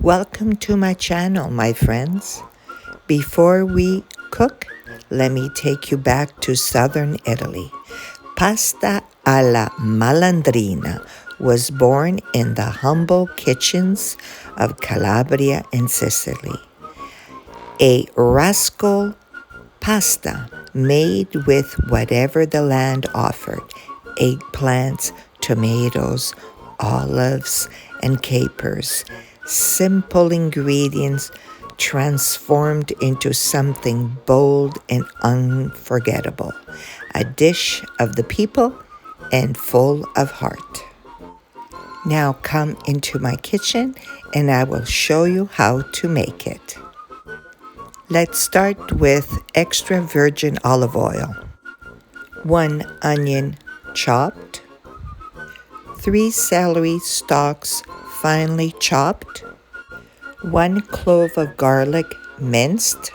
Welcome to my channel, my friends. Before we cook, let me take you back to southern Italy. Pasta alla Malandrina was born in the humble kitchens of Calabria and Sicily. A rascal pasta made with whatever the land offered: eggplants, tomatoes, olives, and capers. Simple ingredients transformed into something bold and unforgettable. A dish of the people and full of heart. Now come into my kitchen and I will show you how to make it. Let's start with extra virgin olive oil. 1 onion chopped. 3 celery stalks finely chopped. 1 clove of garlic minced.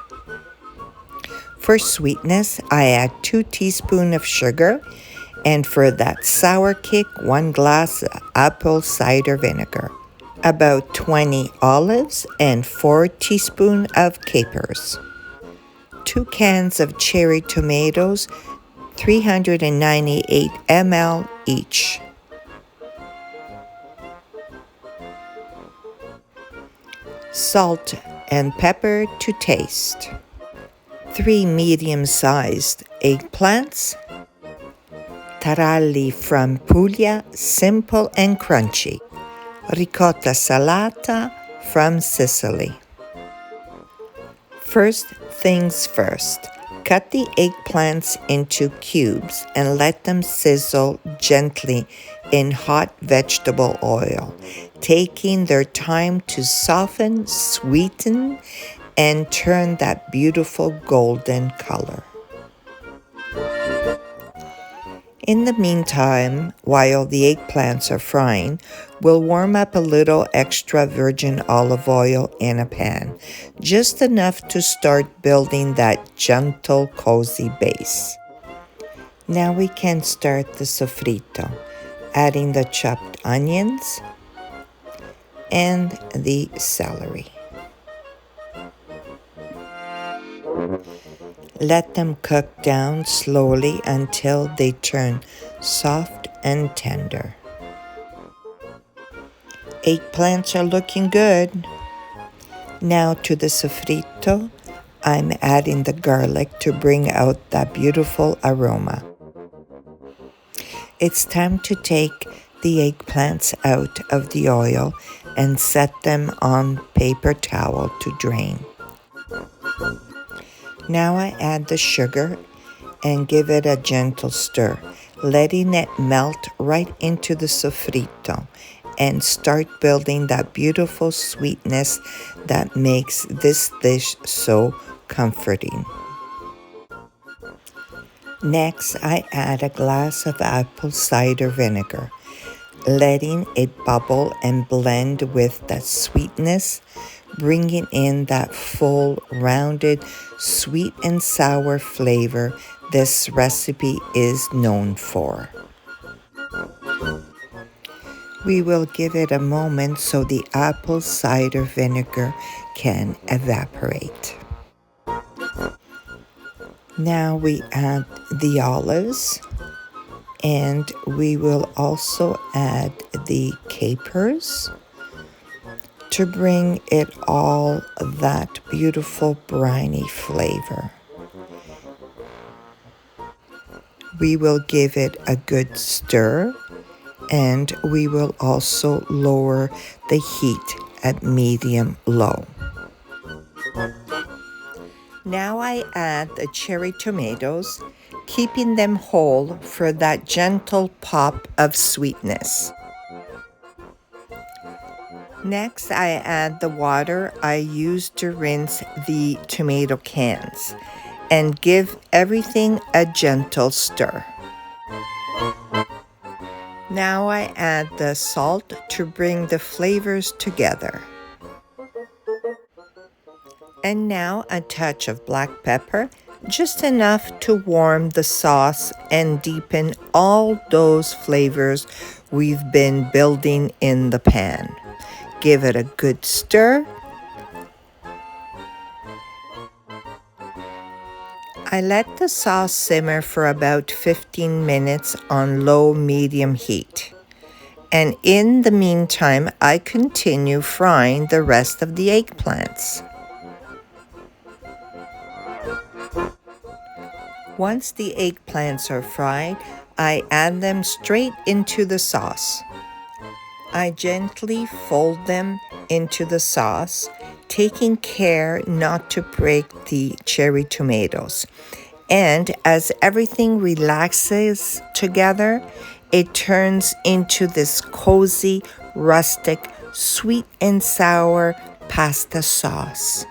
For sweetness, I add 2 teaspoons of sugar, and for that sour kick, 1 glass of apple cider vinegar, about 20 olives, and 4 teaspoons of capers. 2 cans of cherry tomatoes, 398 ml each. Salt and pepper to taste. 3 medium-sized eggplants. Taralli from Puglia, simple and crunchy. Ricotta salata from Sicily. First things first, cut the eggplants into cubes and let them sizzle gently in hot vegetable oil, taking their time to soften, sweeten, and turn that beautiful golden color. In the meantime, while the eggplants are frying, we'll warm up a little extra virgin olive oil in a pan, just enough to start building that gentle, cozy base. Now we can start the sofrito, adding the chopped onions and the celery. Let them cook down slowly until they turn soft and tender. Eggplants are looking good. Now to the sofrito, I'm adding the garlic to bring out that beautiful aroma. It's time to take the eggplants out of the oil and set them on paper towel to drain. Now I add the sugar and give it a gentle stir, letting it melt right into the sofrito and start building that beautiful sweetness that makes this dish so comforting. Next, I add a glass of apple cider vinegar, letting it bubble and blend with that sweetness, bringing in that full, rounded, sweet and sour flavor this recipe is known for. We will give it a moment so the apple cider vinegar can evaporate. Now we add the olives, and we will also add the capers to bring it all that beautiful briny flavor. We will give it a good stir, and we will also lower the heat at medium-low. Now I add the cherry tomatoes, keeping them whole for that gentle pop of sweetness. Next, I add the water I used to rinse the tomato cans and give everything a gentle stir. Now I add the salt to bring the flavors together. And now a touch of black pepper, just enough to warm the sauce and deepen all those flavors we've been building in the pan. give it a good stir. I let the sauce simmer for about 15 minutes on low-medium heat. And in the meantime, I continue frying the rest of the eggplants. Once the eggplants are fried, I add them straight into the sauce. I gently fold them into the sauce, taking care not to break the cherry tomatoes. And as everything relaxes together, it turns into this cozy, rustic, sweet and sour pasta sauce.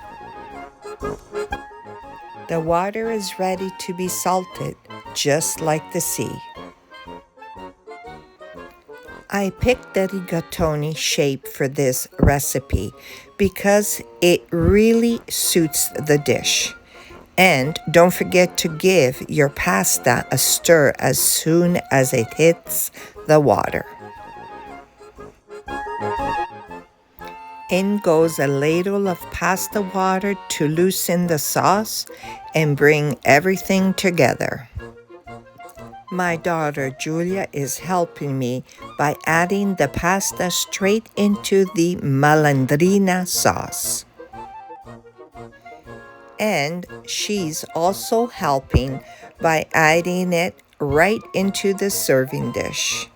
The water is ready to be salted, just like the sea. I picked the rigatoni shape for this recipe because it really suits the dish. And don't forget to give your pasta a stir as soon as it hits the water. In goes a ladle of pasta water to loosen the sauce and bring everything together. My daughter Giulia is helping me by adding the pasta straight into the Malandrina sauce. And she's also helping by adding it right into the serving dish.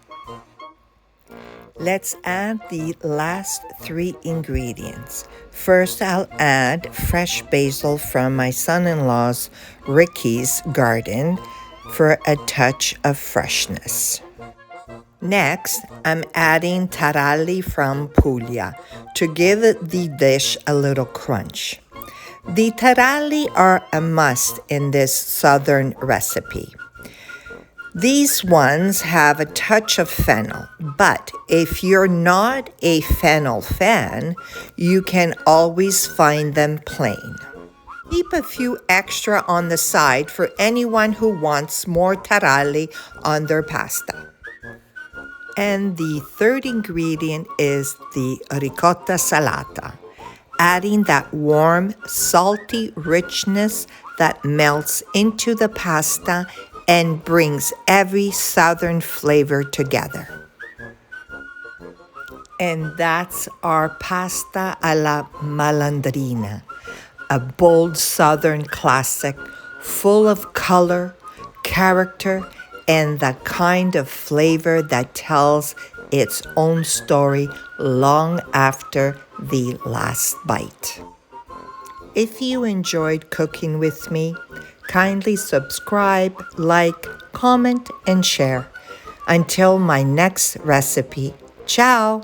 Let's add the last 3 ingredients. First, I'll add fresh basil from my son-in-law's Ricky's garden for a touch of freshness. Next, I'm adding taralli from Puglia to give the dish a little crunch. The taralli are a must in this southern recipe. These ones have a touch of fennel, but if you're not a fennel fan, you can always find them plain. Keep a few extra on the side for anyone who wants more taralli on their pasta. And the third ingredient is the ricotta salata, adding that warm, salty richness that melts into the pasta and brings every southern flavor together. And that's our pasta alla malandrina, a bold southern classic full of color, character, and the kind of flavor that tells its own story long after the last bite. If you enjoyed cooking with me, kindly subscribe, like, comment, and share. Until my next recipe, ciao!